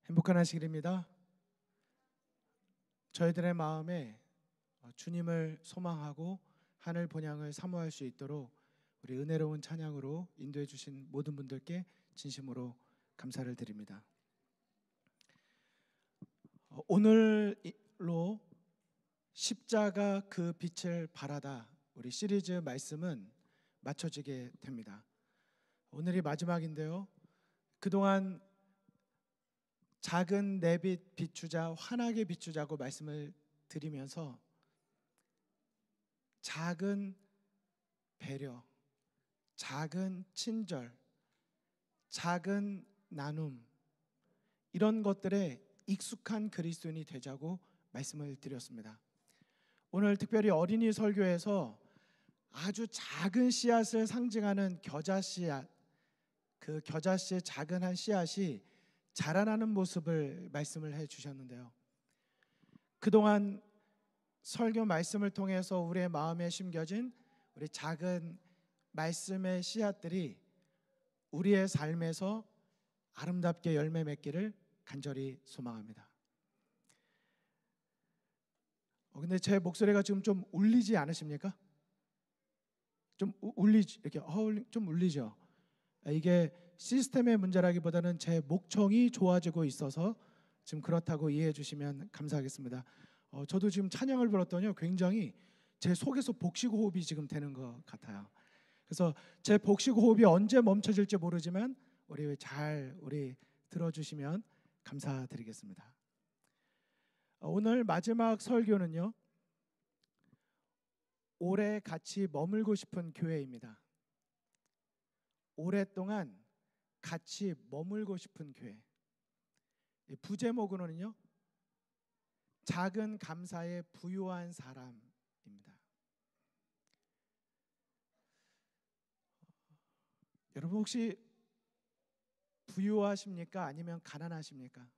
행복한 안식일입니다. 저희들의 마음에 주님을 소망하고 하늘 본향을 사모할 수 있도록 우리 은혜로운 찬양으로 인도해 주신 모든 분들께 진심으로 감사를 드립니다. 오늘로 십자가 그 빛을 발하다 우리 시리즈 말씀은 마쳐지게 됩니다. 오늘이 마지막인데요. 그동안 작은 내 빛 비추자, 환하게 비추자고 말씀을 드리면서 작은 배려, 작은 친절, 작은 나눔, 이런 것들에 익숙한 그리스도인이 되자고 말씀을 드렸습니다. 오늘 특별히 어린이 설교에서 아주 작은 씨앗을 상징하는 겨자 씨앗, 그 겨자 씨의 작은 한 씨앗이 자라나는 모습을 말씀을 해 주셨는데요. 그동안 설교 말씀을 통해서 우리의 마음에 심겨진 우리 작은 말씀의 씨앗들이 우리의 삶에서 아름답게 열매 맺기를 간절히 소망합니다. 근데 제 목소리가 지금 좀 울리지 않으십니까? 좀 울리지, 이렇게 좀 울리죠. 이게 시스템의 문제라기보다는 제 목청이 좋아지고 있어서 지금 그렇다고 이해해 주시면 감사하겠습니다. 저도 지금 찬양을 불렀더니 굉장히 제 속에서 복식 호흡이 지금 되는 것 같아요. 그래서 제 복식 호흡이 언제 멈춰질지 모르지만 우리 들어주시면 감사드리겠습니다. 오늘 마지막 설교는요, 오래 같이 머물고 싶은 교회입니다. 오랫동안 같이 머물고 싶은 교회. 부제목으로는요, 작은 감사에 부유한 사람입니다. 여러분 혹시 부유하십니까? 아니면 가난하십니까?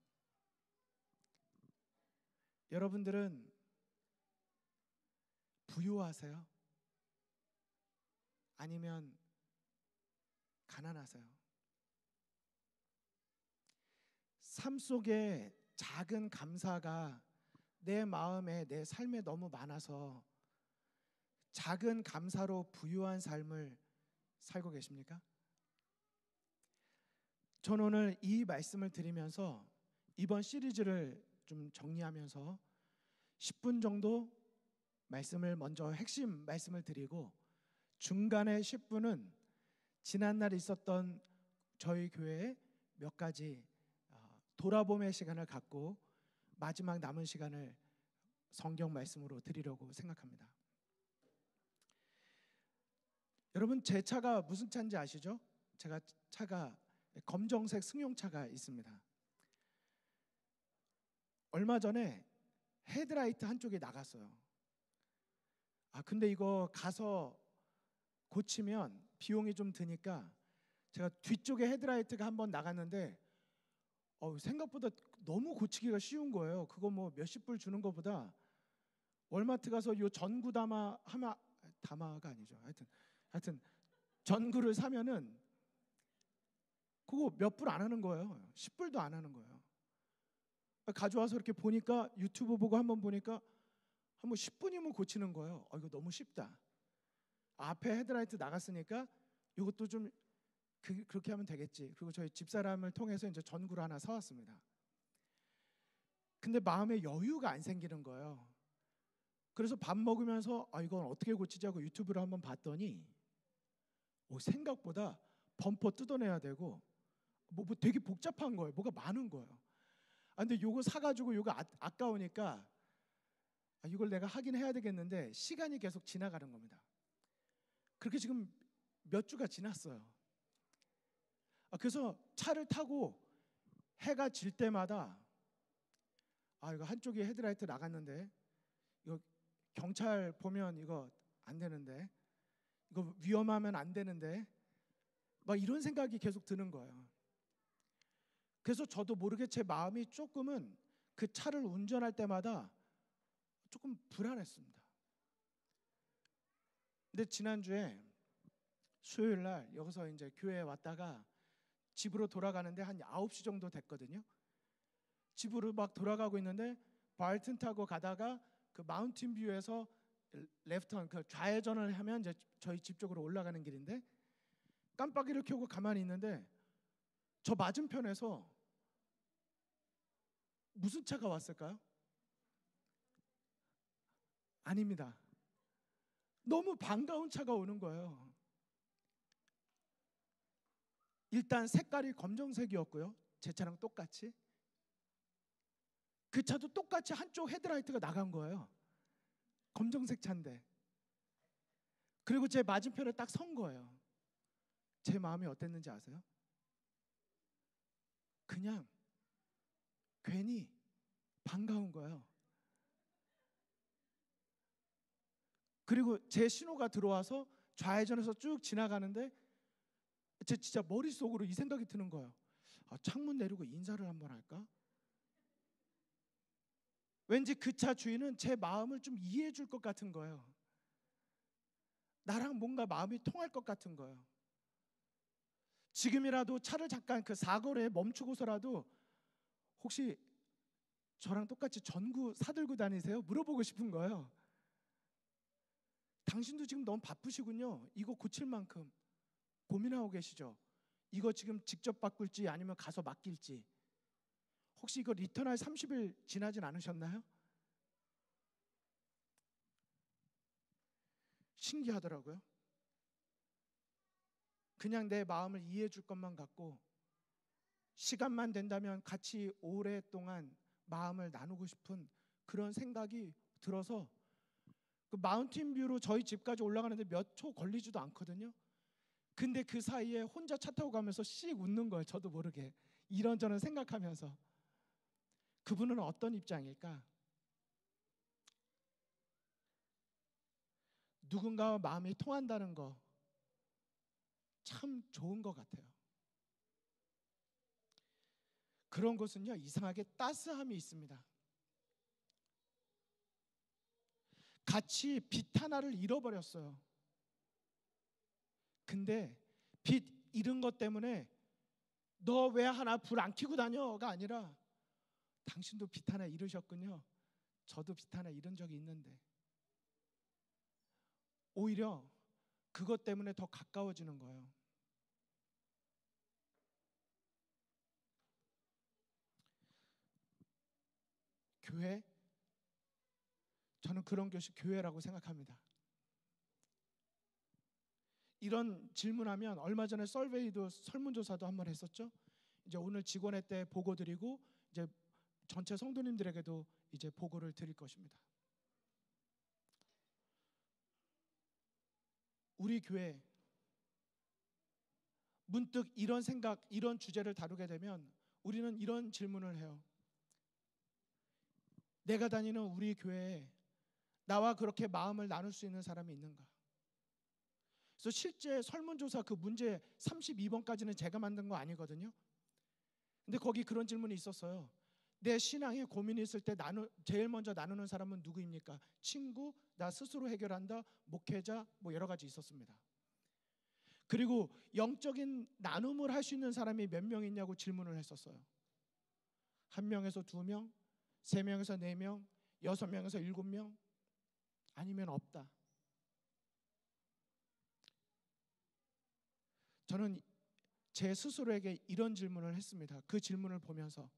여러분들은 부유하세요? 아니면 가난하세요? 삶 속에 작은 감사가 내 마음에, 내 삶에 너무 많아서 작은 감사로 부유한 삶을 살고 계십니까? 저는 오늘 이 말씀을 드리면서 이번 시리즈를 좀 정리하면서 10분 정도 말씀을 먼저 핵심 말씀을 드리고 중간에 10분은 지난날 있었던 저희 교회의 몇 가지 돌아봄의 시간을 갖고 마지막 남은 시간을 성경 말씀으로 드리려고 생각합니다. 여러분 제 차가 무슨 차인지 아시죠? 제가 차가 검정색 승용차가 있습니다. 얼마 전에 헤드라이트 한쪽이 나갔어요. 근데 이거 가서 고치면 비용이 좀 드니까 제가 뒤쪽에 헤드라이트가 한번 나갔는데 생각보다 너무 고치기가 쉬운 거예요. 그거 뭐 몇십 불 주는 것보다 월마트 가서 요 전구 담아가 아니죠. 하여튼 전구를 사면은 그거 몇 불 안 하는 거예요. 10불도 안 하는 거예요. 가져와서 이렇게 보니까 유튜브 보고 한번 보니까 한번 10분이면 고치는 거예요. 이거 너무 쉽다. 앞에 헤드라이트 나갔으니까 이것도 좀 그렇게 하면 되겠지. 그리고 저희 집사람을 통해서 이제 전구를 하나 사왔습니다. 근데 마음에 여유가 안 생기는 거예요. 그래서 밥 먹으면서 이건 어떻게 고치자고 유튜브를 한번 봤더니 생각보다 범퍼 뜯어내야 되고 뭐 되게 복잡한 거예요. 뭐가 많은 거예요. 근데 요거 사가지고 요거 아까우니까 이걸 내가 하긴 해야 되겠는데 시간이 계속 지나가는 겁니다. 그렇게 지금 몇 주가 지났어요. 그래서 차를 타고 해가 질 때마다 이거 한쪽이 헤드라이트 나갔는데 이거 경찰 보면 이거 안 되는데 이거 위험하면 안 되는데 막 이런 생각이 계속 드는 거예요. 그래서 저도 모르게 제 마음이 조금은 그 차를 운전할 때마다 조금 불안했습니다. 근데 지난주에 수요일 날 여기서 이제 교회에 왔다가 집으로 돌아가는데 한 9시 정도 됐거든요. 집으로 막 돌아가고 있는데 발튼 타고 가다가 그 마운틴 뷰에서 레프트한 그 좌회전을 하면 이제 저희 집 쪽으로 올라가는 길인데 깜빡이를 켜고 가만히 있는데 저 맞은편에서 무슨 차가 왔을까요? 아닙니다. 너무 반가운 차가 오는 거예요. 일단 색깔이 검정색이었고요. 제 차랑 똑같이. 그 차도 똑같이 한쪽 헤드라이트가 나간 거예요. 검정색 차인데. 그리고 제 맞은편에 딱 선 거예요. 제 마음이 어땠는지 아세요? 그냥 괜히 반가운 거예요. 그리고 제 신호가 들어와서 좌회전해서 쭉 지나가는데 제 진짜 머릿속으로 이 생각이 드는 거예요. 아, 창문 내리고 인사를 한번 할까? 왠지 그 차 주인은 제 마음을 좀 이해해 줄 것 같은 거예요. 나랑 뭔가 마음이 통할 것 같은 거예요. 지금이라도 차를 잠깐 그 사거리에 멈추고서라도 혹시 저랑 똑같이 전구 사들고 다니세요? 물어보고 싶은 거예요. 당신도 지금 너무 바쁘시군요. 이거 고칠 만큼 고민하고 계시죠? 이거 지금 직접 바꿀지 아니면 가서 맡길지. 혹시 이거 리턴할 30일 지나진 않으셨나요? 신기하더라고요. 그냥 내 마음을 이해해 줄 것만 같고 시간만 된다면 같이 오랫동안 마음을 나누고 싶은 그런 생각이 들어서 그 마운틴 뷰로 저희 집까지 올라가는데 몇 초 걸리지도 않거든요. 근데 그 사이에 혼자 차 타고 가면서 씩 웃는 거예요. 저도 모르게 이런저런 생각하면서 그분은 어떤 입장일까? 누군가와 마음이 통한다는 거 참 좋은 것 같아요. 그런 것은요 이상하게 따스함이 있습니다. 같이 빛 하나를 잃어버렸어요. 근데 빛 잃은 것 때문에 너 왜 하나 불 안 켜고 다녀가 아니라 당신도 빛 하나 잃으셨군요. 저도 빛 하나 잃은 적이 있는데 오히려 그것 때문에 더 가까워지는 거예요. 교회? 저는 그런 것이 교회라고 생각합니다. 이런 질문하면 얼마 전에 설베이도 설문조사도 한번 했었죠. 이제 오늘 직원회 때 보고 드리고 이제 전체 성도님들에게도 이제 보고를 드릴 것입니다. 우리 교회 문득 이런 생각, 이런 주제를 다루게 되면 우리는 이런 질문을 해요. 내가 다니는 우리 교회에 나와 그렇게 마음을 나눌 수 있는 사람이 있는가? 그래서 실제 설문조사 그 문제 32번까지는 제가 만든 거 아니거든요. 근데 거기 그런 질문이 있었어요. 내 신앙에 고민이 있을 때 제일 먼저 나누는 사람은 누구입니까? 친구, 나 스스로 해결한다, 목회자, 뭐 여러 가지 있었습니다. 그리고 영적인 나눔을 할 수 있는 사람이 몇 명 있냐고 질문을 했었어요. 1명에서 2명, 3명에서 4명, 6명에서 7명, 아니면 없다. 저는 제 스스로에게 이런 질문을 했습니다. 그 질문을 보면서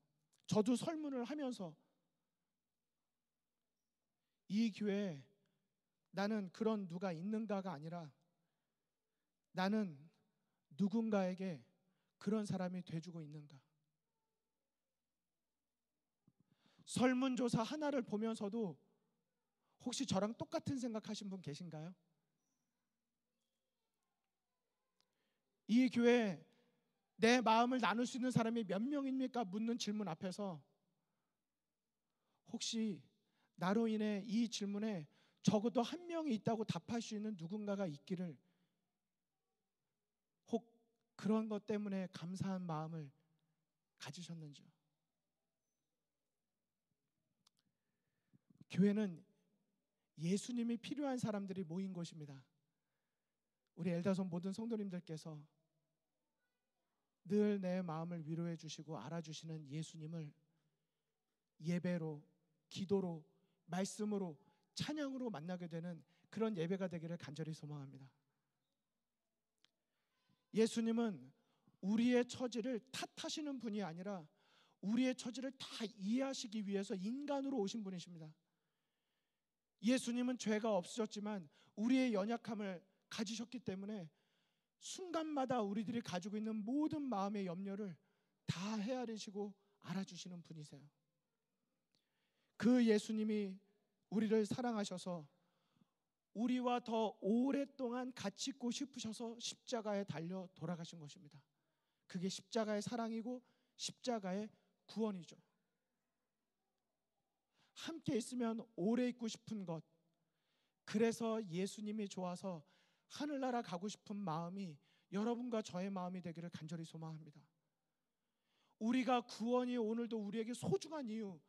저도 설문을 하면서 이 교회에 나는 그런 누가 있는가가 아니라 나는 누군가에게 그런 사람이 돼주고 있는가. 설문조사 하나를 보면서도 혹시 저랑 똑같은 생각하신 분 계신가요? 이 교회에 내 마음을 나눌 수 있는 사람이 몇 명입니까? 묻는 질문 앞에서 혹시 나로 인해 이 질문에 적어도 한 명이 있다고 답할 수 있는 누군가가 있기를 혹 그런 것 때문에 감사한 마음을 가지셨는지요? 교회는 예수님이 필요한 사람들이 모인 곳입니다. 우리 엘다손 모든 성도님들께서 늘 내 마음을 위로해 주시고 알아주시는 예수님을 예배로, 기도로, 말씀으로, 찬양으로 만나게 되는 그런 예배가 되기를 간절히 소망합니다. 예수님은 우리의 처지를 탓하시는 분이 아니라 우리의 처지를 다 이해하시기 위해서 인간으로 오신 분이십니다. 예수님은 죄가 없으셨지만 우리의 연약함을 가지셨기 때문에 순간마다 우리들이 가지고 있는 모든 마음의 염려를 다 헤아리시고 알아주시는 분이세요. 그 예수님이 우리를 사랑하셔서 우리와 더 오랫동안 같이 있고 싶으셔서 십자가에 달려 돌아가신 것입니다. 그게 십자가의 사랑이고 십자가의 구원이죠. 함께 있으면 오래 있고 싶은 것, 그래서 예수님이 좋아서 하늘나라 가고 싶은 마음이 여러분과 저의 마음이 되기를 간절히 소망합니다. 우리가 구원이 오늘도 우리에게 소중한 이유,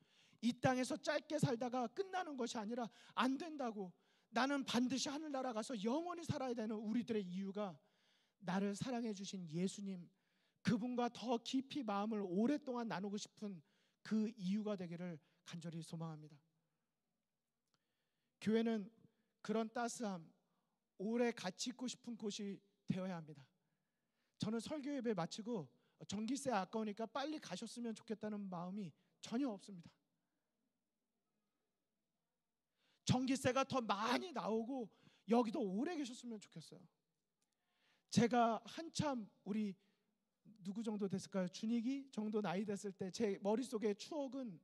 이 땅에서 짧게 살다가 끝나는 것이 아니라 안 된다고, 나는 반드시 하늘나라 가서 영원히 살아야 되는 우리들의 이유가 나를 사랑해 주신 예수님, 그분과 더 깊이 마음을 오랫동안 나누고 싶은 그 이유가 되기를 간절히 소망합니다. 교회는 그런 따스함, 오래 같이 있고 싶은 곳이 되어야 합니다. 저는 설교 예배 마치고 전기세 아까우니까 빨리 가셨으면 좋겠다는 마음이 전혀 없습니다. 전기세가 더 많이 나오고 여기도 오래 계셨으면 좋겠어요. 제가 한참 우리 누구 정도 됐을까요? 준익이 정도 나이 됐을 때 제 머릿속의 추억은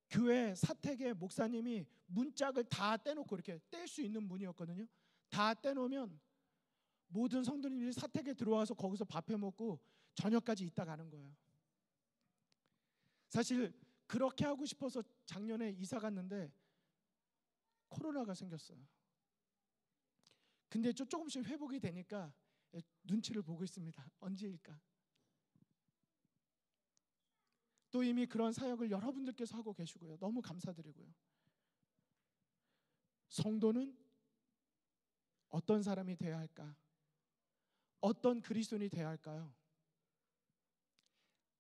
교회 사택에 목사님이 문짝을 다 떼놓고 이렇게 뗄 수 있는 문이었거든요. 다 떼놓으면 모든 성도님들이 사택에 들어와서 거기서 밥 해먹고 저녁까지 있다 가는 거예요. 사실 그렇게 하고 싶어서 작년에 이사 갔는데 코로나가 생겼어요. 근데 조금씩 회복이 되니까 눈치를 보고 있습니다. 언제일까? 또 이미 그런 사역을 여러분들께서 하고 계시고요. 너무 감사드리고요. 성도는 어떤 사람이 되어야 할까? 어떤 그리스도인이 되어야 할까요?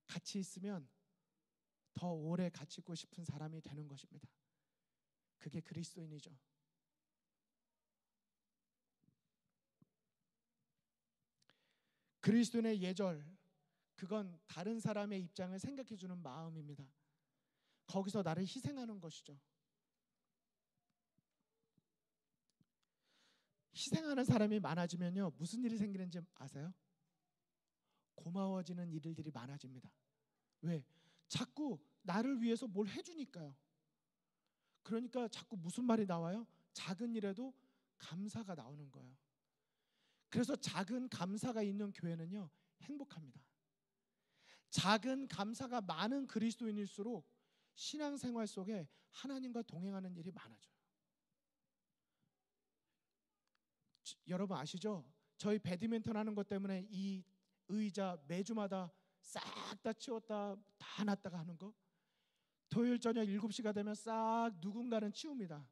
같이 있으면 더 오래 같이 있고 싶은 사람이 되는 것입니다. 그게 그리스도인이죠. 그리스도인의 예절, 그건 다른 사람의 입장을 생각해 주는 마음입니다. 거기서 나를 희생하는 것이죠. 희생하는 사람이 많아지면요, 무슨 일이 생기는지 아세요? 고마워지는 일들이 많아집니다. 왜? 자꾸 나를 위해서 뭘 해주니까요. 그러니까 자꾸 무슨 말이 나와요? 작은 일에도 감사가 나오는 거예요. 그래서 작은 감사가 있는 교회는요, 행복합니다. 작은 감사가 많은 그리스도인일수록 신앙생활 속에 하나님과 동행하는 일이 많아져요. 여러분 아시죠? 저희 배드민턴 하는 것 때문에 이 의자 매주마다 싹 다 치웠다 다 놨다가 하는 거, 토요일 저녁 7시가 되면 싹 누군가는 치웁니다.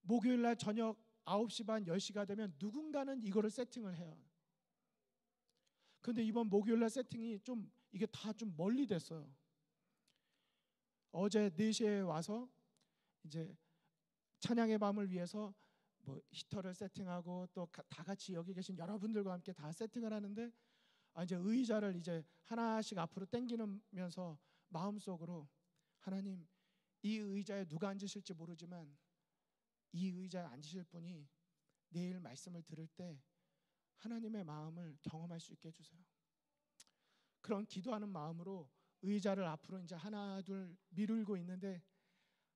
목요일 날 저녁 9시 반 10시가 되면 누군가는 이거를 세팅을 해요. 그런데 이번 목요일 날 세팅이 좀 이게 다 좀 멀리 됐어요. 어제 4시에 와서 이제 찬양의 밤을 위해서 뭐 히터를 세팅하고 또 다 같이 여기 계신 여러분들과 함께 다 세팅을 하는데, 이제 의자를 이제 하나씩 앞으로 당기면서 마음속으로, 하나님, 이 의자에 누가 앉으실지 모르지만 이 의자에 앉으실 분이 내일 말씀을 들을 때 하나님의 마음을 경험할 수 있게 해주세요. 그런 기도하는 마음으로 의자를 앞으로 이제 하나 둘 미루고 있는데,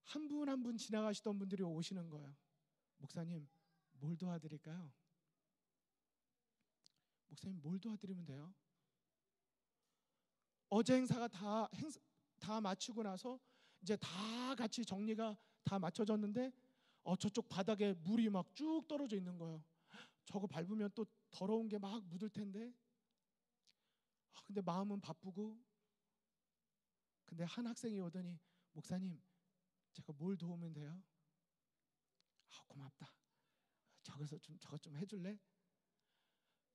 한 분 한 분 지나가시던 분들이 오시는 거예요. 목사님, 뭘 도와드릴까요? 목사님, 뭘 도와드리면 돼요? 어제 행사가 다 마치고 나서 이제 다 같이 정리가 다 맞춰졌는데 저쪽 바닥에 물이 막 쭉 떨어져 있는 거예요. 저거 밟으면 또 더러운 게 막 묻을 텐데, 근데 마음은 바쁘고. 근데 한 학생이 오더니, 목사님, 제가 뭘 도우면 돼요? 고맙다. 저것 좀 해줄래?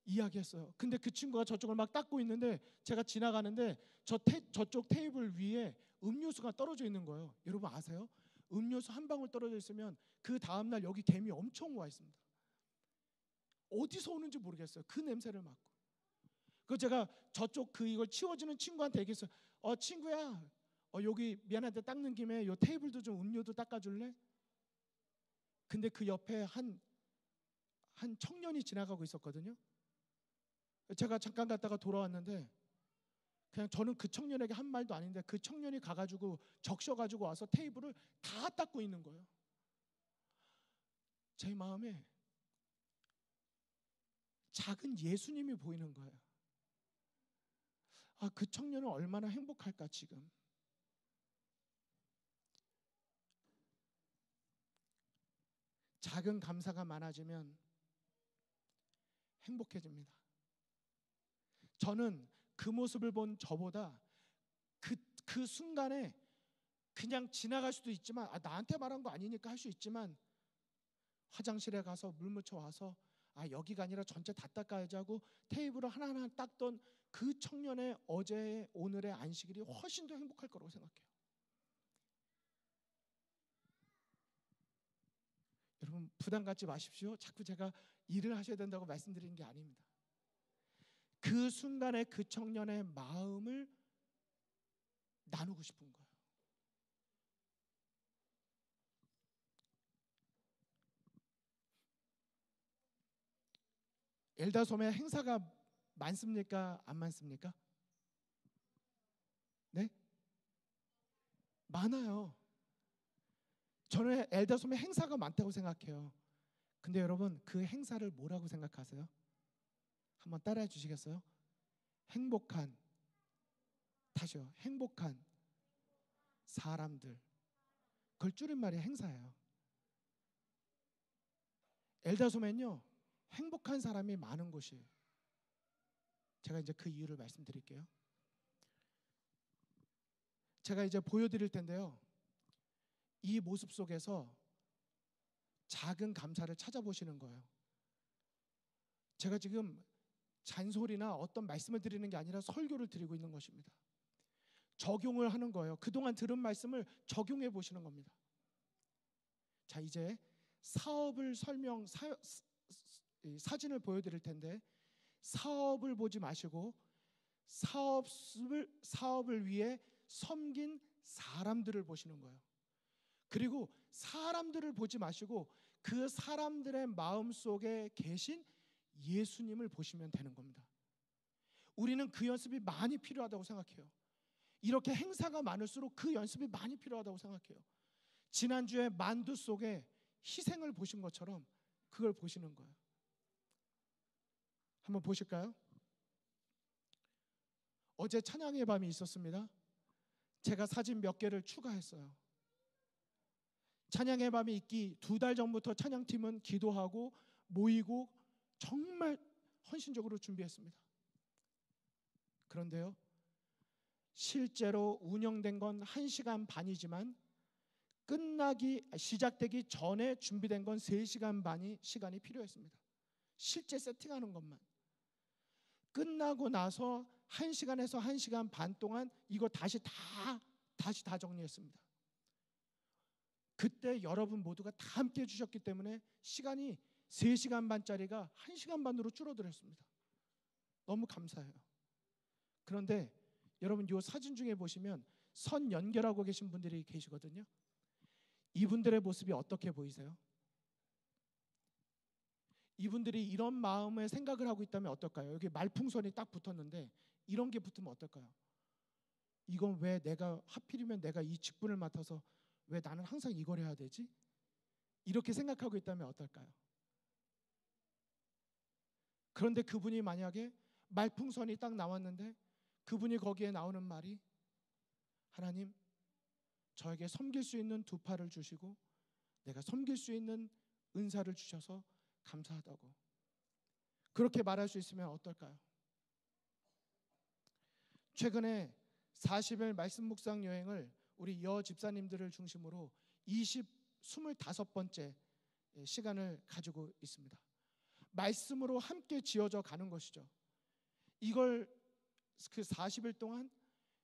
이야기했어요. 근데 그 친구가 저쪽을 막 닦고 있는데 제가 지나가는데 저쪽 테이블 위에 음료수가 떨어져 있는 거예요. 여러분 아세요? 음료수 한 방울 떨어져 있으면 그 다음날 여기 개미 엄청 와 있습니다. 어디서 오는지 모르겠어요. 그 냄새를 맡고. 그 제가 저쪽 이걸 치워주는 친구한테 얘기했어요. 친구야, 여기 미안한데 닦는 김에 요 테이블도 좀 음료도 닦아줄래? 근데 그 옆에 한 청년이 지나가고 있었거든요. 제가 잠깐 갔다가 돌아왔는데 그냥 저는 그 청년에게 한 말도 아닌데 그 청년이 가가지고 적셔가지고 와서 테이블을 다 닦고 있는 거예요. 제 마음에 작은 예수님이 보이는 거예요. 그 청년은 얼마나 행복할까 지금. 작은 감사가 많아지면 행복해집니다. 저는 그 모습을 본 저보다 그 순간에 그냥 지나갈 수도 있지만 나한테 말한 거 아니니까 할 수 있지만 화장실에 가서 물 묻혀 와서 여기가 아니라 전체 다 닦아야지 하고 테이블을 하나하나 닦던 그 청년의 어제의 오늘의 안식일이 훨씬 더 행복할 거라고 생각해요. 여러분 부담 갖지 마십시오. 자꾸 제가 일을 하셔야 된다고 말씀드리는 게 아닙니다. 그 순간에 그 청년의 마음을 나누고 싶은 거예요. 엘다솜에 행사가 많습니까? 안 많습니까? 네? 많아요. 저는 엘다솜에 행사가 많다고 생각해요. 근데 여러분 그 행사를 뭐라고 생각하세요? 한번 따라해 주시겠어요? 행복한, 다시요. 행복한 사람들. 그걸 줄임말이 행사예요. 엘다솜엔요 행복한 사람이 많은 곳이에요. 제가 이제 그 이유를 말씀드릴게요. 제가 이제 보여드릴 텐데요. 이 모습 속에서 작은 감사를 찾아보시는 거예요. 제가 지금 잔소리나 어떤 말씀을 드리는 게 아니라 설교를 드리고 있는 것입니다. 적용을 하는 거예요. 그동안 들은 말씀을 적용해 보시는 겁니다. 자, 이제 사업을 사진을 보여드릴 텐데 사업을 보지 마시고 사업을 위해 섬긴 사람들을 보시는 거예요. 그리고 사람들을 보지 마시고 그 사람들의 마음 속에 계신 예수님을 보시면 되는 겁니다. 우리는 그 연습이 많이 필요하다고 생각해요. 이렇게 행사가 많을수록 그 연습이 많이 필요하다고 생각해요. 지난주에 만두 속에 희생을 보신 것처럼 그걸 보시는 거예요. 한번 보실까요? 어제 찬양의 밤이 있었습니다. 제가 사진 몇 개를 추가했어요. 찬양의 밤이 있기 2달 전부터 찬양팀은 기도하고 모이고 정말 헌신적으로 준비했습니다. 그런데요, 실제로 운영된 건 1시간 반이지만 시작되기 전에 준비된 건 3시간 반이 시간이 필요했습니다. 실제 세팅하는 것만. 끝나고 나서 1시간에서 1시간 반 동안 이거 다시 다 정리했습니다. 그때 여러분 모두가 다 함께 해주셨기 때문에 시간이 3시간 반짜리가 1시간 반으로 줄어들었습니다. 너무 감사해요. 그런데 여러분 이 사진 중에 보시면 선 연결하고 계신 분들이 계시거든요. 이분들의 모습이 어떻게 보이세요? 이분들이 이런 마음의 생각을 하고 있다면 어떨까요? 여기 말풍선이 딱 붙었는데 이런 게 붙으면 어떨까요? 이건 왜 하필이면 내가 이 직분을 맡아서 왜 나는 항상 이걸 해야 되지? 이렇게 생각하고 있다면 어떨까요? 그런데 그분이 만약에 말풍선이 딱 나왔는데 그분이 거기에 나오는 말이 하나님, 저에게 섬길 수 있는 2팔을 주시고 내가 섬길 수 있는 은사를 주셔서 감사하다고 그렇게 말할 수 있으면 어떨까요? 최근에 40일 말씀 묵상 여행을 우리 여 집사님들을 중심으로 25번째 시간을 가지고 있습니다. 말씀으로 함께 지어져 가는 것이죠. 이걸 그 40일 동안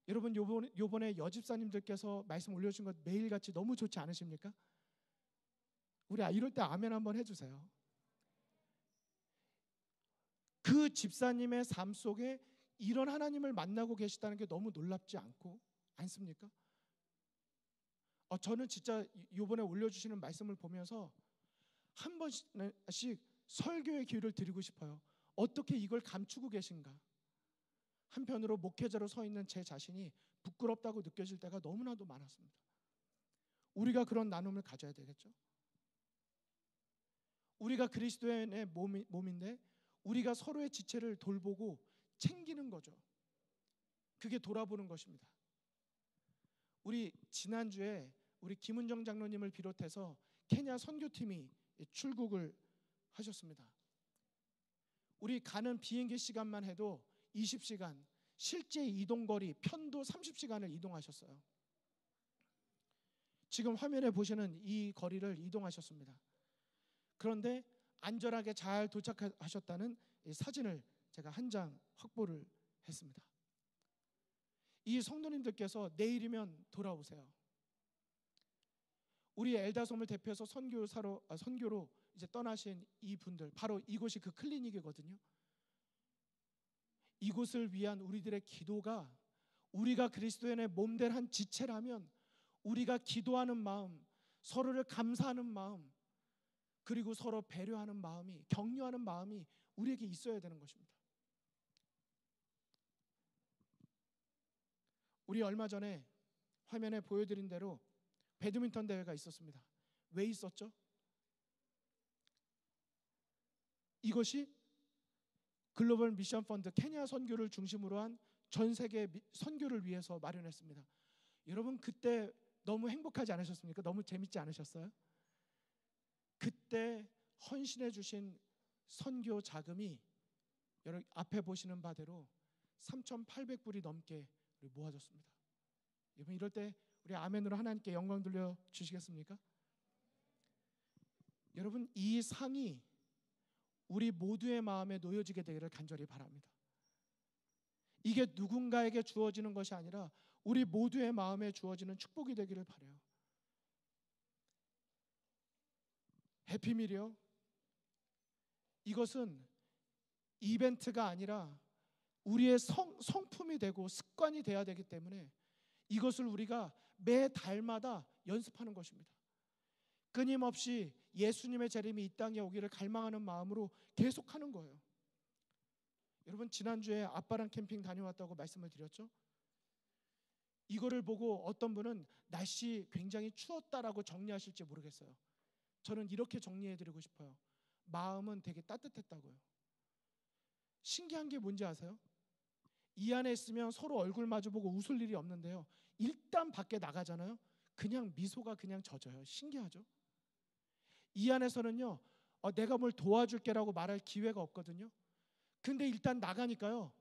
여러분 요번에 여집사님들께서 말씀 올려주신 것 매일같이 너무 좋지 않으십니까? 우리 이럴 때 아멘 한번 해주세요. 그 집사님의 삶 속에 이런 하나님을 만나고 계시다는 게 너무 놀랍지 않습니까? 저는 진짜 요번에 올려주시는 말씀을 보면서 한 번씩 설교의 기회를 드리고 싶어요. 어떻게 이걸 감추고 계신가? 한편으로 목회자로 서 있는 제 자신이 부끄럽다고 느껴질 때가 너무나도 많았습니다. 우리가 그런 나눔을 가져야 되겠죠. 우리가 그리스도의 몸인데 우리가 서로의 지체를 돌보고 챙기는 거죠. 그게 돌아보는 것입니다. 우리 지난주에 우리 김은정 장로님을 비롯해서 케냐 선교팀이 출국을 하셨습니다. 우리 가는 비행기 시간만 해도 20시간, 실제 이동거리 편도 30시간을 이동하셨어요. 지금 화면에 보시는 이 거리를 이동하셨습니다. 그런데 안전하게 잘 도착하셨다는 이 사진을 제가 한 장 확보를 했습니다. 이 성도님들께서 내일이면 돌아오세요. 우리 엘다솜을 대표해서 선교로 이제 떠나신 이 분들, 바로 이곳이 그 클리닉이거든요. 이곳을 위한 우리들의 기도가 우리가 그리스도의 몸된 한 지체라면 우리가 기도하는 마음, 서로를 감사하는 마음, 그리고 서로 배려하는 마음이, 격려하는 마음이 우리에게 있어야 되는 것입니다. 우리 얼마 전에 화면에 보여드린 대로 배드민턴 대회가 있었습니다. 왜 있었죠? 이것이 글로벌 미션 펀드 케냐 선교를 중심으로 한 전 세계 선교를 위해서 마련했습니다. 여러분 그때 너무 행복하지 않으셨습니까? 너무 재밌지 않으셨어요? 그때 헌신해 주신 선교 자금이 여러분 앞에 보시는 바대로 3,800불이 넘게 모아졌습니다. 여러분 이럴 때 우리 아멘으로 하나님께 영광 돌려 주시겠습니까? 여러분 이 상이 우리 모두의 마음에 놓여지게 되기를 간절히 바랍니다. 이게 누군가에게 주어지는 것이 아니라 우리 모두의 마음에 주어지는 축복이 되기를 바라요. 해피밀이요. 이것은 이벤트가 아니라 우리의 성품이 되고 습관이 돼야 되기 때문에 이것을 우리가 매 달마다 연습하는 것입니다. 끊임없이 예수님의 재림이 이 땅에 오기를 갈망하는 마음으로 계속하는 거예요. 여러분 지난주에 아빠랑 캠핑 다녀왔다고 말씀을 드렸죠? 이거를 보고 어떤 분은 날씨 굉장히 추웠다라고 정리하실지 모르겠어요. 저는 이렇게 정리해드리고 싶어요. 마음은 되게 따뜻했다고요. 신기한 게 뭔지 아세요? 이 안에 있으면 서로 얼굴 마주보고 웃을 일이 없는데요. 일단 밖에 나가잖아요. 그냥 미소가 그냥 젖어요. 신기하죠? 이 안에서는요. 내가 뭘 도와줄게라고 말할 기회가 없거든요. 근데 일단 나가니까요.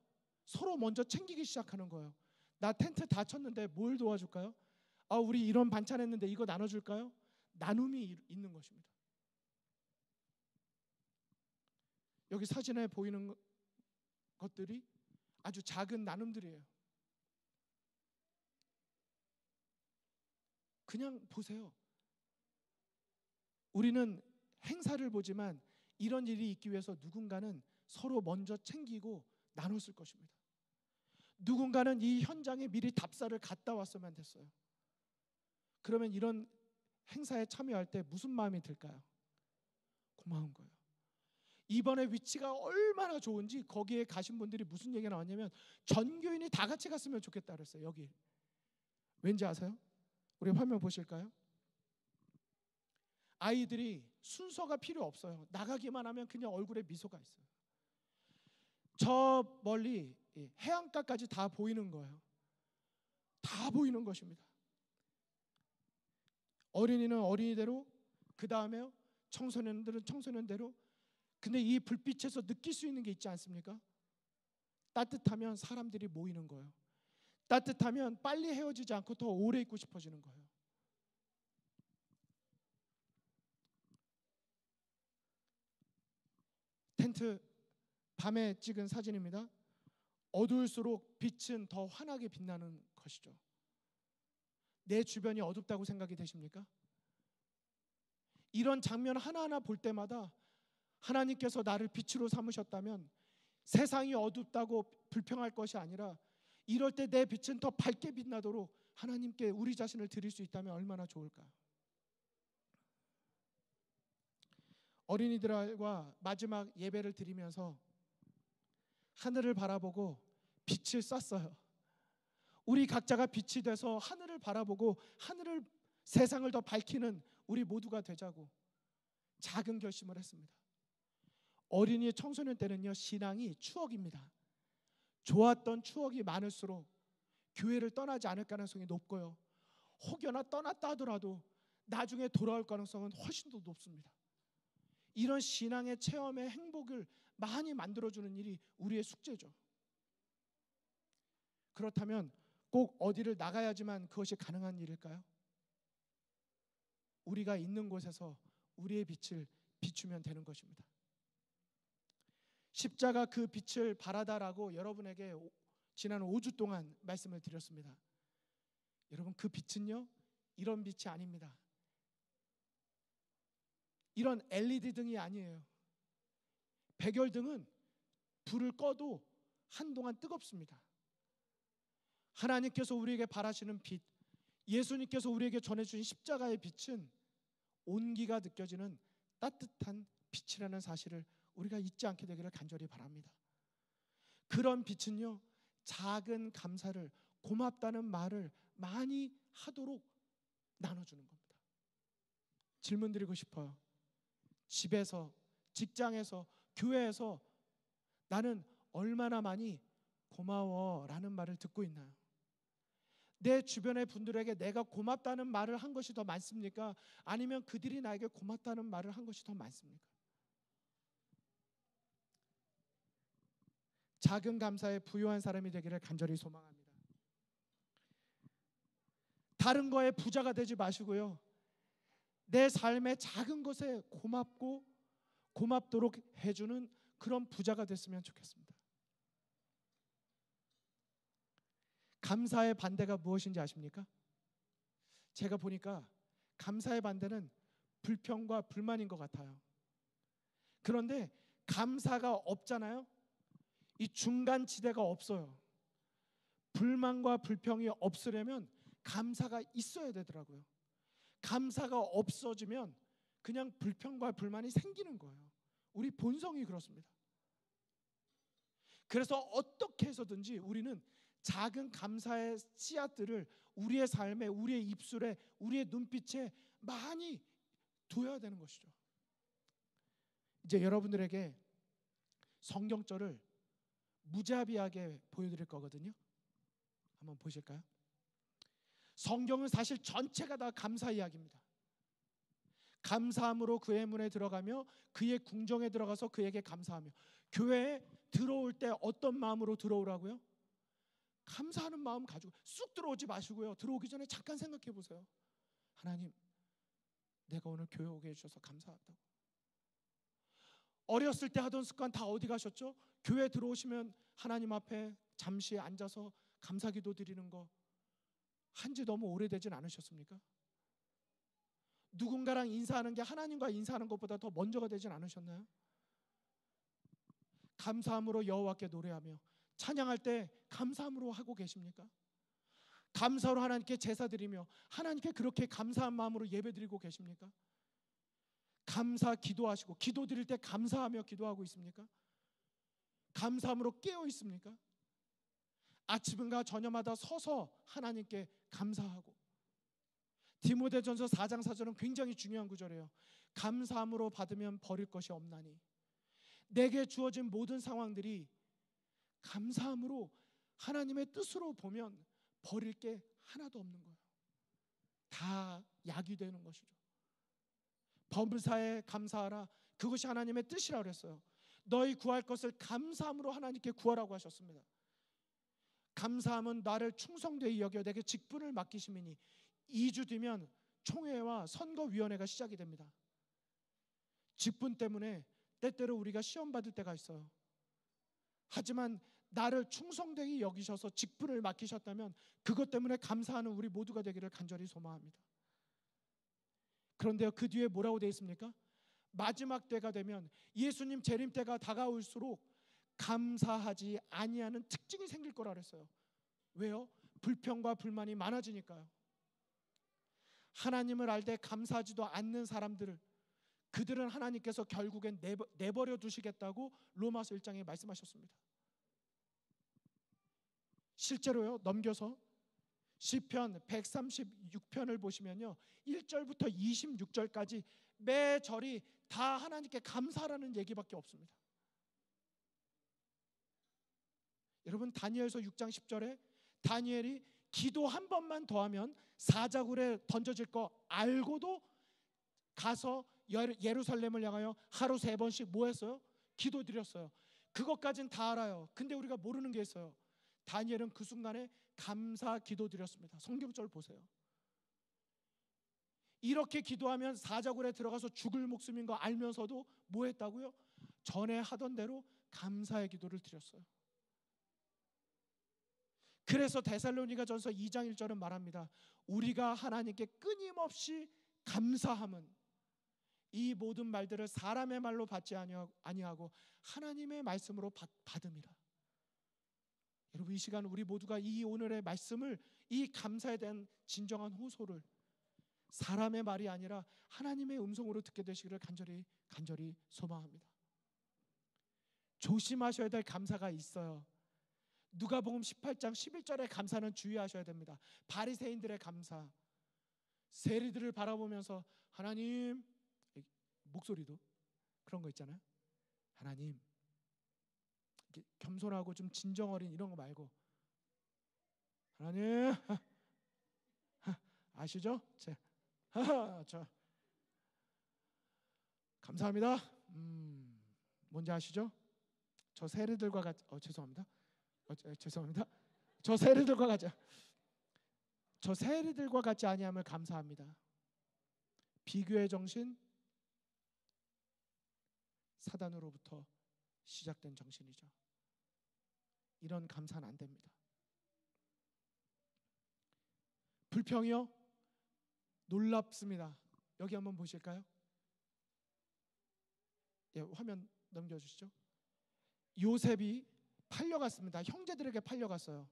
서로 먼저 챙기기 시작하는 거예요. 나 텐트 다 쳤는데 뭘 도와줄까요? 우리 이런 반찬 했는데 이거 나눠줄까요? 나눔이 있는 것입니다. 여기 사진에 보이는 것들이 아주 작은 나눔들이에요. 그냥 보세요. 우리는 행사를 보지만 이런 일이 있기 위해서 누군가는 서로 먼저 챙기고 나눴을 것입니다. 누군가는 이 현장에 미리 답사를 갔다 왔으면 됐어요. 그러면 이런 행사에 참여할 때 무슨 마음이 들까요? 고마운 거예요. 이번에 위치가 얼마나 좋은지 거기에 가신 분들이 무슨 얘기가 나왔냐면 전교인이 다 같이 갔으면 좋겠다 그랬어요. 여기 왠지 아세요? 우리 화면 보실까요? 아이들이 순서가 필요 없어요. 나가기만 하면 그냥 얼굴에 미소가 있어요. 저 멀리 해안가까지 다 보이는 거예요. 다 보이는 것입니다. 어린이는 어린이대로, 그 다음에요 청소년들은 청소년대로. 근데 이 불빛에서 느낄 수 있는 게 있지 않습니까? 따뜻하면 사람들이 모이는 거예요. 따뜻하면 빨리 헤어지지 않고 더 오래 있고 싶어지는 거예요. 텐트 밤에 찍은 사진입니다. 어두울수록 빛은 더 환하게 빛나는 것이죠. 내 주변이 어둡다고 생각이 되십니까? 이런 장면 하나하나 볼 때마다 하나님께서 나를 빛으로 삼으셨다면 세상이 어둡다고 불평할 것이 아니라 이럴 때 내 빛은 더 밝게 빛나도록 하나님께 우리 자신을 드릴 수 있다면 얼마나 좋을까. 어린이들과 마지막 예배를 드리면서 하늘을 바라보고 빛을 쐈어요. 우리 각자가 빛이 돼서 하늘을 바라보고 하늘을, 세상을 더 밝히는 우리 모두가 되자고 작은 결심을 했습니다. 어린이 청소년 때는요, 신앙이 추억입니다. 좋았던 추억이 많을수록 교회를 떠나지 않을 가능성이 높고요, 혹여나 떠났다 하더라도 나중에 돌아올 가능성은 훨씬 더 높습니다. 이런 신앙의 체험의 행복을 많이 만들어주는 일이 우리의 숙제죠. 그렇다면 꼭 어디를 나가야지만 그것이 가능한 일일까요? 우리가 있는 곳에서 우리의 빛을 비추면 되는 것입니다. 십자가 그 빛을 바라다라고 여러분에게 지난 5주 동안 말씀을 드렸습니다. 여러분, 그 빛은요, 이런 빛이 아닙니다. 이런 LED 등이 아니에요. 백열등은 불을 꺼도 한동안 뜨겁습니다. 하나님께서 우리에게 바라시는 빛, 예수님께서 우리에게 전해주신 십자가의 빛은 온기가 느껴지는 따뜻한 빛이라는 사실을 우리가 잊지 않게 되기를 간절히 바랍니다. 그런 빛은요, 작은 감사를, 고맙다는 말을 많이 하도록 나눠주는 겁니다. 질문 드리고 싶어요. 집에서, 직장에서, 교회에서 나는 얼마나 많이 고마워라는 말을 듣고 있나요? 내 주변의 분들에게 내가 고맙다는 말을 한 것이 더 많습니까? 아니면 그들이 나에게 고맙다는 말을 한 것이 더 많습니까? 작은 감사에 부유한 사람이 되기를 간절히 소망합니다. 다른 거에 부자가 되지 마시고요, 내 삶의 작은 것에 고맙고 고맙도록 해주는 그런 부자가 됐으면 좋겠습니다. 감사의 반대가 무엇인지 아십니까? 제가 보니까 감사의 반대는 불평과 불만인 것 같아요. 그런데 감사가 없잖아요. 이 중간 지대가 없어요. 불만과 불평이 없으려면 감사가 있어야 되더라고요. 감사가 없어지면 그냥 불평과 불만이 생기는 거예요. 우리 본성이 그렇습니다. 그래서 어떻게 해서든지 우리는 작은 감사의 씨앗들을 우리의 삶에, 우리의 입술에, 우리의 눈빛에 많이 둬야 되는 것이죠. 이제 여러분들에게 성경절을 무자비하게 보여드릴 거거든요. 한번 보실까요? 성경은 사실 전체가 다 감사 이야기입니다. 감사함으로 그의 문에 들어가며 그의 궁정에 들어가서 그에게 감사하며. 교회에 들어올 때 어떤 마음으로 들어오라고요? 감사하는 마음 가지고 쑥 들어오지 마시고요, 들어오기 전에 잠깐 생각해 보세요. 하나님, 내가 오늘 교회 오게 해주셔서 감사하다고. 어렸을 때 하던 습관 다 어디 가셨죠? 교회 들어오시면 하나님 앞에 잠시 앉아서 감사기도 드리는 거 한지 너무 오래되진 않으셨습니까? 누군가랑 인사하는 게 하나님과 인사하는 것보다 더 먼저가 되진 않으셨나요? 감사함으로 여호와께 노래하며 찬양할 때 감사함으로 하고 계십니까? 감사로 하나님께 제사 드리며 하나님께 그렇게 감사한 마음으로 예배 드리고 계십니까? 감사 기도하시고 기도 드릴 때 감사하며 기도하고 있습니까? 감사함으로 깨어 있습니까? 아침과 저녁마다 서서 하나님께 감사하고. 디모데전서 4장 4절은 굉장히 중요한 구절이에요. 감사함으로 받으면 버릴 것이 없나니. 내게 주어진 모든 상황들이 감사함으로 하나님의 뜻으로 보면 버릴 게 하나도 없는 거예요. 다 약이 되는 것이죠. 범사에 감사하라. 그것이 하나님의 뜻이라고 그랬어요. 너희 구할 것을 감사함으로 하나님께 구하라고 하셨습니다. 감사함은 나를 충성되이 여겨 내게 직분을 맡기심이니 2주 뒤면 총회와 선거위원회가 시작이 됩니다. 직분 때문에 때때로 우리가 시험 받을 때가 있어요. 하지만 나를 충성되게 여기셔서 직분을 맡기셨다면 그것 때문에 감사하는 우리 모두가 되기를 간절히 소망합니다. 그런데요, 그 뒤에 뭐라고 되어 있습니까? 마지막 때가 되면, 예수님 재림 때가 다가올수록 감사하지 아니하는 특징이 생길 거라 그랬어요. 왜요? 불평과 불만이 많아지니까요. 하나님을 알 때 감사하지도 않는 사람들을, 그들은 하나님께서 결국엔 내버려 두시겠다고 로마서 1장에 말씀하셨습니다. 실제로요, 넘겨서 시편 136편을 보시면요, 1절부터 26절까지 매 절이 다 하나님께 감사라는 얘기밖에 없습니다. 여러분, 다니엘서 6장 10절에 다니엘이 기도 한 번만 더 하면 사자굴에 던져질 거 알고도 가서 예루살렘을 향하여 하루 3번씩 뭐 했어요? 기도 드렸어요. 그것까진 다 알아요. 근데 우리가 모르는 게 있어요. 다니엘은 그 순간에 감사 기도 드렸습니다. 성경절 보세요. 이렇게 기도하면 사자굴에 들어가서 죽을 목숨인 거 알면서도 뭐 했다고요? 전에 하던 대로 감사의 기도를 드렸어요. 그래서 데살로니가전서 2장 1절은 말합니다. 우리가 하나님께 끊임없이 감사함은 이 모든 말들을 사람의 말로 받지 아니하고 하나님의 말씀으로 받음이라. 여러분, 이 시간 우리 모두가 이 오늘의 말씀을, 이 감사에 대한 진정한 호소를 사람의 말이 아니라 하나님의 음성으로 듣게 되시기를 간절히 소망합니다. 조심하셔야 될 감사가 있어요. 누가복음 18장 11절의 감사는 주의하셔야 됩니다. 바리새인들의 감사, 세리들을 바라보면서 하나님, 목소리도 그런 거 있잖아요. 하나님, 겸손하고 좀 진정 어린 이런 거 말고 하나님, 아시죠? 저 감사합니다. 뭔지 아시죠? 저 세리들과 같이 죄송합니다. 저 세리들과 같지 아니함을 감사합니다. 비교의 정신, 사단으로부터 시작된 정신이죠. 이런 감사는 안 됩니다. 불평이요? 놀랍습니다. 여기 한번 보실까요? 예, 화면 넘겨주시죠. 요셉이 팔려갔습니다. 형제들에게 팔려갔어요.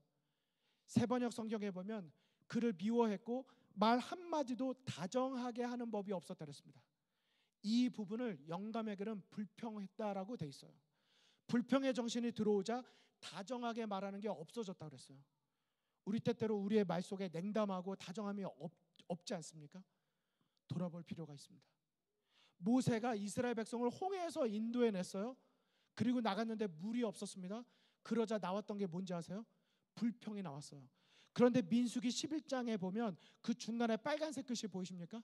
세번역 성경에 보면 그를 미워했고 말 한마디도 다정하게 하는 법이 없었다 그랬습니다. 이 부분을 영감의 글은 불평했다라고 돼 있어요. 불평의 정신이 들어오자 다정하게 말하는 게 없어졌다 그랬어요. 우리 때때로 우리의 말 속에 냉담하고 다정함이 없지 않습니까? 돌아볼 필요가 있습니다. 모세가 이스라엘 백성을 홍해에서 인도해냈어요. 그리고 나갔는데 물이 없었습니다. 그러자 나왔던 게 뭔지 아세요? 불평이 나왔어요. 그런데 민수기 11장에 보면 그 중간에 빨간색 글씨 보이십니까?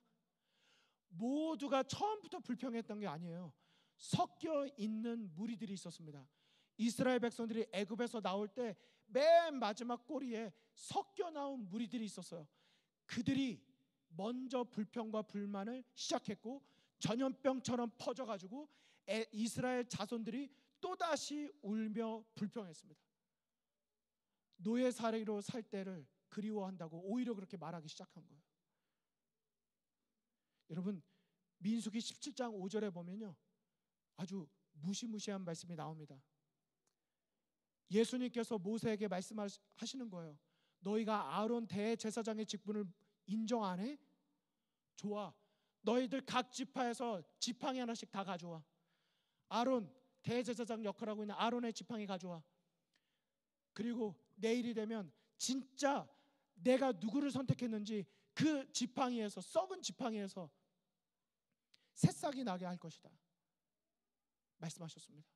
모두가 처음부터 불평했던 게 아니에요. 섞여 있는 무리들이 있었습니다. 이스라엘 백성들이 애굽에서 나올 때 맨 마지막 꼬리에 섞여 나온 무리들이 있었어요. 그들이 먼저 불평과 불만을 시작했고 전염병처럼 퍼져가지고 이스라엘 자손들이 또다시 울며 불평했습니다. 노예 사례로 살 때를 그리워한다고 오히려 그렇게 말하기 시작한 거예요. 여러분, 민수기 17장 5절에 보면요, 아주 무시무시한 말씀이 나옵니다. 예수님께서 모세에게 말씀하시는 거예요. 너희가 아론 대제사장의 직분을 인정 안 해? 좋아, 너희들 각 지파에서 지팡이 하나씩 다 가져와. 아론, 대제사장 역할하고 있는 아론의 지팡이 가져와. 그리고 내일이 되면 진짜 내가 누구를 선택했는지 그 지팡이에서, 썩은 지팡이에서 새싹이 나게 할 것이다 말씀하셨습니다.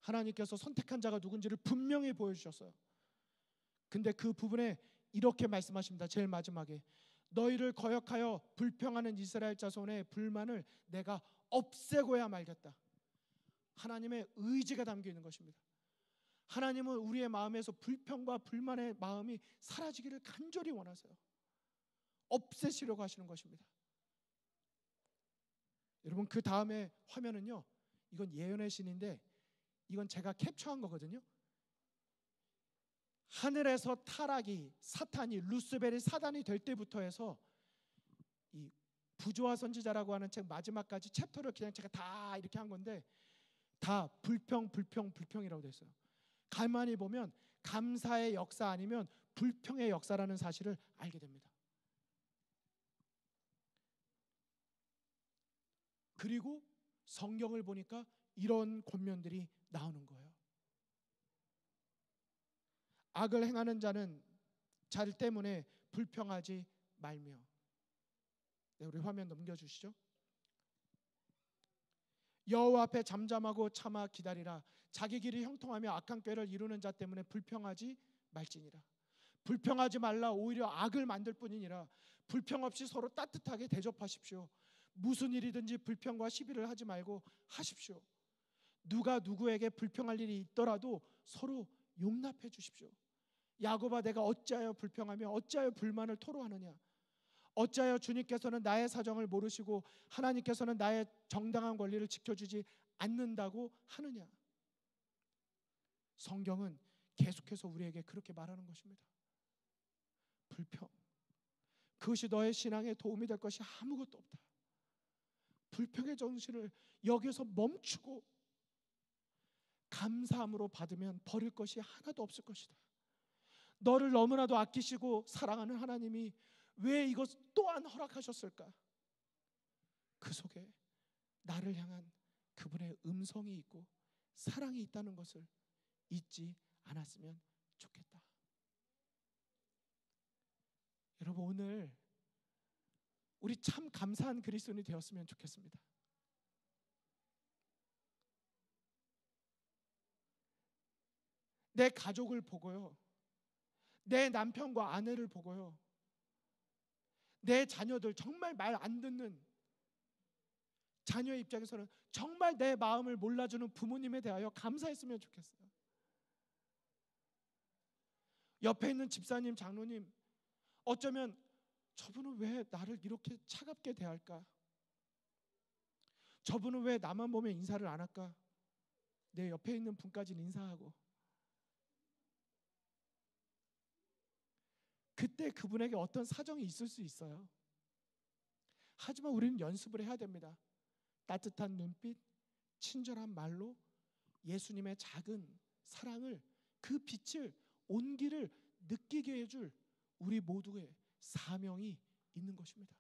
하나님께서 선택한 자가 누군지를 분명히 보여주셨어요. 근데 그 부분에 이렇게 말씀하십니다. 제일 마지막에 너희를 거역하여 불평하는 이스라엘 자손의 불만을 내가 없애고야 말겠다. 하나님의 의지가 담겨 있는 것입니다. 하나님은 우리의 마음에서 불평과 불만의 마음이 사라지기를 간절히 원하세요. 없애시려고 하시는 것입니다. 여러분, 그 다음에 화면은요, 이건 예언의 신인데 이건 제가 캡처한 거거든요. 하늘에서 타락이 사탄이 루스벨이 사단이 될 때부터 해서 이 부조화 선지자라고 하는 책 마지막까지 챕터를 그냥 제가 다 이렇게 한 건데 다 불평이라고 돼 있어요. 가만히 보면 감사의 역사 아니면 불평의 역사라는 사실을 알게 됩니다. 그리고 성경을 보니까 이런 권면들이 나오는 거예요. 악을 행하는 자는 잘 때문에 불평하지 말며. 네, 우리 화면 넘겨주시죠. 여호와 앞에 잠잠하고 참아 기다리라. 자기 길이 형통하며 악한 꾀를 이루는 자 때문에 불평하지 말지니라. 불평하지 말라. 오히려 악을 만들 뿐이니라. 불평 없이 서로 따뜻하게 대접하십시오. 무슨 일이든지 불평과 시비를 하지 말고 하십시오. 누가 누구에게 불평할 일이 있더라도 서로 용납해 주십시오. 야곱아, 내가 어찌하여 불평하며 어찌하여 불만을 토로하느냐. 어찌하여 주님께서는 나의 사정을 모르시고 하나님께서는 나의 정당한 권리를 지켜주지 않는다고 하느냐. 성경은 계속해서 우리에게 그렇게 말하는 것입니다. 불평, 그것이 너의 신앙에 도움이 될 것이 아무것도 없다. 불평의 정신을 여기서 멈추고 감사함으로 받으면 버릴 것이 하나도 없을 것이다. 너를 너무나도 아끼시고 사랑하는 하나님이 왜 이것 또한 허락하셨을까? 그 속에 나를 향한 그분의 음성이 있고 사랑이 있다는 것을 잊지 않았으면 좋겠다. 여러분, 오늘 우리 참 감사한 그리스도인이 되었으면 좋겠습니다. 내 가족을 보고요, 내 남편과 아내를 보고요, 내 자녀들 정말 말 안 듣는 자녀의 입장에서는 정말 내 마음을 몰라주는 부모님에 대하여 감사했으면 좋겠어요. 옆에 있는 집사님, 장로님, 어쩌면 저분은 왜 나를 이렇게 차갑게 대할까? 저분은 왜 나만 보면 인사를 안 할까? 내 옆에 있는 분까지는 인사하고. 그때 그분에게 어떤 사정이 있을 수 있어요. 하지만 우리는 연습을 해야 됩니다. 따뜻한 눈빛, 친절한 말로 예수님의 작은 사랑을, 그 빛을, 온기를 느끼게 해줄 우리 모두의 사명이 있는 것입니다.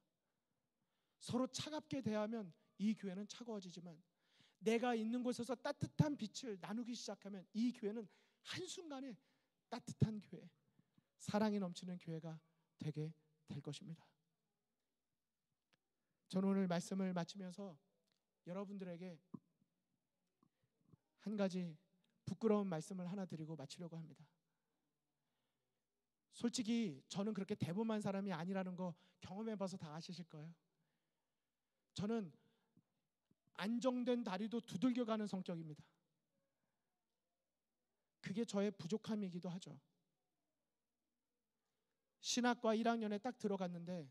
서로 차갑게 대하면 이 교회는 차가워지지만 내가 있는 곳에서 따뜻한 빛을 나누기 시작하면 이 교회는 한순간에 따뜻한 교회, 사랑이 넘치는 교회가 되게 될 것입니다. 저는 오늘 말씀을 마치면서 여러분들에게 한 가지 부끄러운 말씀을 하나 드리고 마치려고 합니다. 솔직히 저는 그렇게 대범한 사람이 아니라는 거 경험해봐서 다 아시실 거예요. 저는 안정된 다리도 두들겨가는 성격입니다. 그게 저의 부족함이기도 하죠. 신학과 1학년에 딱 들어갔는데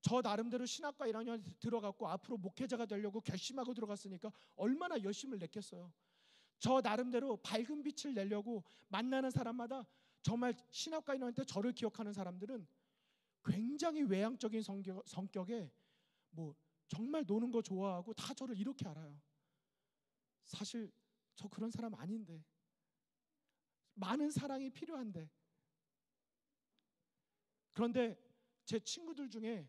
저 나름대로 신학과 1학년에 들어갔고 앞으로 목회자가 되려고 결심하고 들어갔으니까 얼마나 열심을 냈겠어요. 저 나름대로 밝은 빛을 내려고 만나는 사람마다, 정말 신학과 1학년 때 저를 기억하는 사람들은 굉장히 외향적인 성격에 뭐 정말 노는 거 좋아하고 다 저를 이렇게 알아요. 사실 저 그런 사람 아닌데, 많은 사랑이 필요한데. 그런데 제 친구들 중에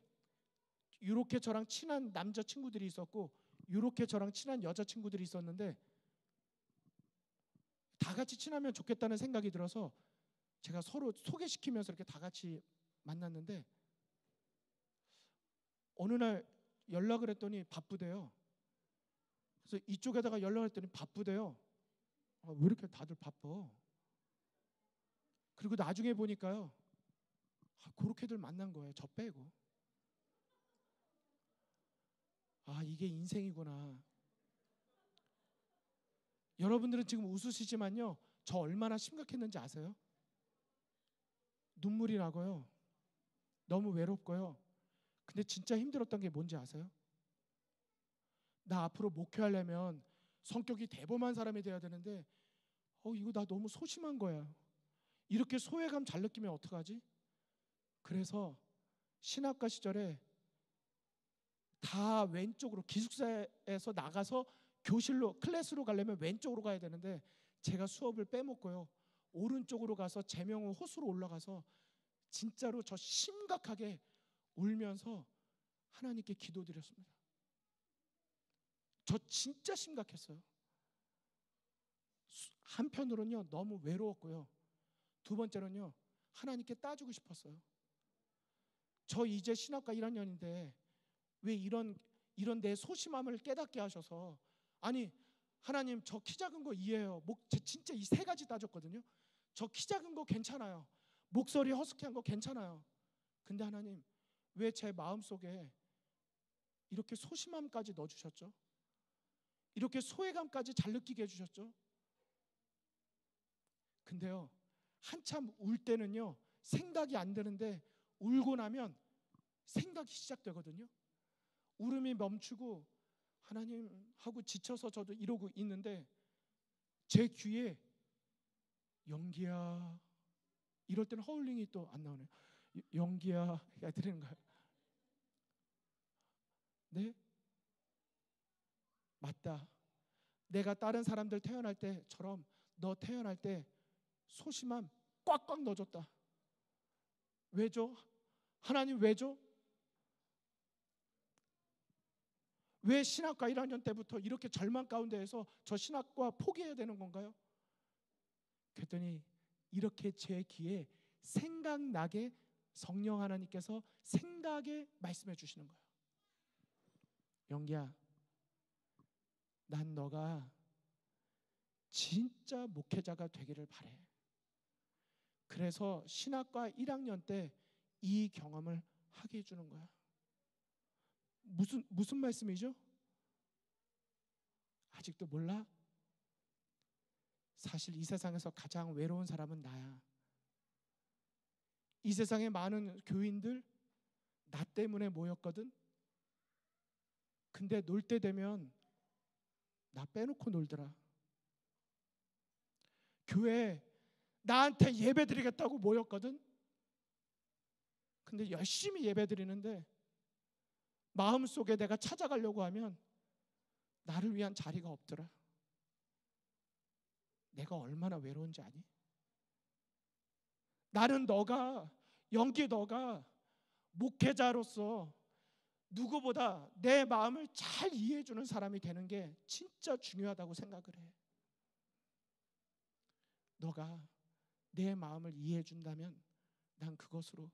이렇게 저랑 친한 남자 친구들이 있었고 이렇게 저랑 친한 여자 친구들이 있었는데 다 같이 친하면 좋겠다는 생각이 들어서 제가 서로 소개시키면서 이렇게 다 같이 만났는데 어느 날 연락을 했더니 바쁘대요. 그래서 이쪽에다가 연락을 했더니 바쁘대요. 왜 이렇게 다들 바빠? 그리고 나중에 보니까요, 그렇게들 만난 거예요. 저 빼고. 이게 인생이구나. 여러분들은 지금 웃으시지만요, 저 얼마나 심각했는지 아세요? 눈물이 나고요, 너무 외롭고요. 근데 진짜 힘들었던 게 뭔지 아세요? 나 앞으로 목회하려면 성격이 대범한 사람이 돼야 되는데 이거 나 너무 소심한 거야. 이렇게 소외감 잘 느끼면 어떡하지? 그래서 신학과 시절에 다 왼쪽으로, 기숙사에서 나가서 교실로, 클래스로 가려면 왼쪽으로 가야 되는데 제가 수업을 빼먹고요, 오른쪽으로 가서 제명호 호수로 올라가서 진짜로 저 심각하게 울면서 하나님께 기도드렸습니다. 저 진짜 심각했어요. 한편으로는요, 너무 외로웠고요, 두 번째로는요, 하나님께 따지고 싶었어요. 저 이제 신학과 1학년인데 왜 이런 내 소심함을 깨닫게 하셔서, 아니 하나님, 저 키 작은 거 이해해요. 진짜 이 세 가지 따졌거든요. 저 키 작은 거 괜찮아요. 목소리 허스키한 거 괜찮아요. 근데 하나님, 왜 제 마음속에 이렇게 소심함까지 넣어주셨죠? 이렇게 소외감까지 잘 느끼게 해주셨죠? 근데요, 한참 울 때는요 생각이 안 드는데 울고 나면 생각이 시작되거든요. 울음이 멈추고 하나님 하고 지쳐서 저도 이러고 있는데 제 귀에 영기야, 이럴 때는 허울링이 또 안 나오네요. 영기야 들리는 거예요. 네? 맞다. 내가 다른 사람들 태어날 때처럼 너 태어날 때 소심함 꽉꽉 넣어줬다. 왜죠? 하나님 왜죠? 왜 신학과 1학년 때부터 이렇게 절망 가운데에서 저 신학과 포기해야 되는 건가요? 그랬더니 이렇게 제 귀에 생각나게 성령 하나님께서 생각에 말씀해 주시는 거예요. 영기야, 난 너가 진짜 목회자가 되기를 바래. 그래서 신학과 1학년 때 이 경험을 하게 해주는 거야. 무슨 말씀이죠? 아직도 몰라? 사실 이 세상에서 가장 외로운 사람은 나야. 이 세상에 많은 교인들 나 때문에 모였거든. 근데 놀 때 되면 나 빼놓고 놀더라. 교회 나한테 예배 드리겠다고 모였거든. 근데 열심히 예배 드리는데 마음속에 내가 찾아가려고 하면 나를 위한 자리가 없더라. 내가 얼마나 외로운지 아니? 나는 너가 목회자로서 누구보다 내 마음을 잘 이해해 주는 사람이 되는 게 진짜 중요하다고 생각을 해. 너가 내 마음을 이해해 준다면 난 그것으로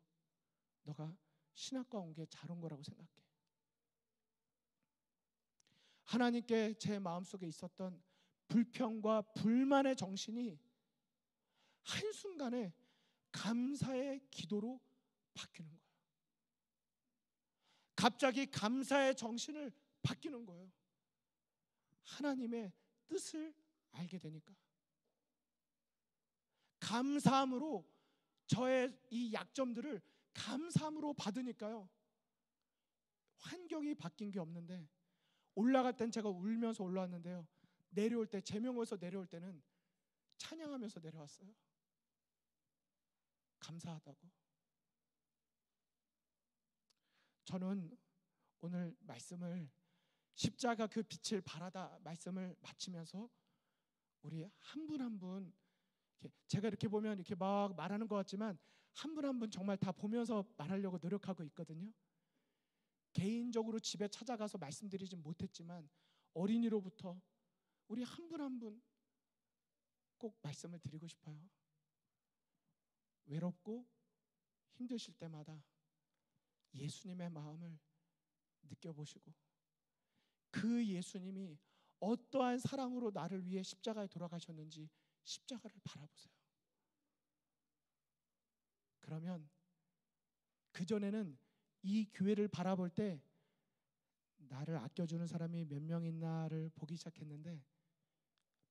너가 신학과 온 게 잘 온 거라고 생각해. 하나님께 제 마음속에 있었던 불평과 불만의 정신이 한순간에 감사의 기도로 바뀌는 거예요. 갑자기 감사의 정신을 바뀌는 거예요. 하나님의 뜻을 알게 되니까. 감사함으로 저의 이 약점들을 감사함으로 받으니까요, 환경이 바뀐 게 없는데, 올라갈 땐 제가 울면서 올라왔는데요, 내려올 때, 제명호에서 내려올 때는 찬양하면서 내려왔어요. 감사하다고. 저는 오늘 말씀을 십자가 그 빛을 바라다 말씀을 마치면서 우리 한 분 한 분, 제가 이렇게 보면 이렇게 막 말하는 것 같지만 한 분 한 분 정말 다 보면서 말하려고 노력하고 있거든요. 개인적으로 집에 찾아가서 말씀드리진 못했지만 어린이로부터 우리 한 분 한 분 꼭 말씀을 드리고 싶어요. 외롭고 힘드실 때마다 예수님의 마음을 느껴보시고 그 예수님이 어떠한 사랑으로 나를 위해 십자가에 돌아가셨는지 십자가를 바라보세요. 그러면 그전에는 이 교회를 바라볼 때 나를 아껴주는 사람이 몇 명 있나를 보기 시작했는데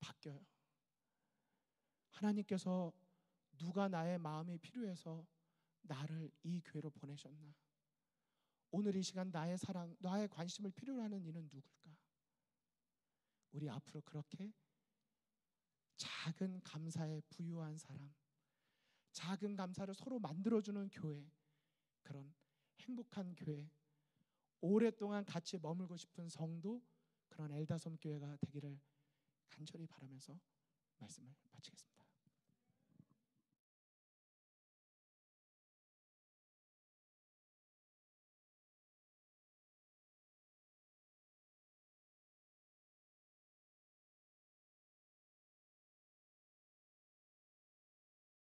바뀌어요. 하나님께서 누가 나의 마음이 필요해서 나를 이 교회로 보내셨나? 오늘 이 시간 나의 사랑, 나의 관심을 필요로 하는 이는 누굴까? 우리 앞으로 그렇게 작은 감사에 부유한 사람, 작은 감사를 서로 만들어주는 교회, 그런 행복한 교회, 오랫동안 같이 머물고 싶은 성도, 그런 엘다섬 교회가 되기를 간절히 바라면서 말씀을 마치겠습니다.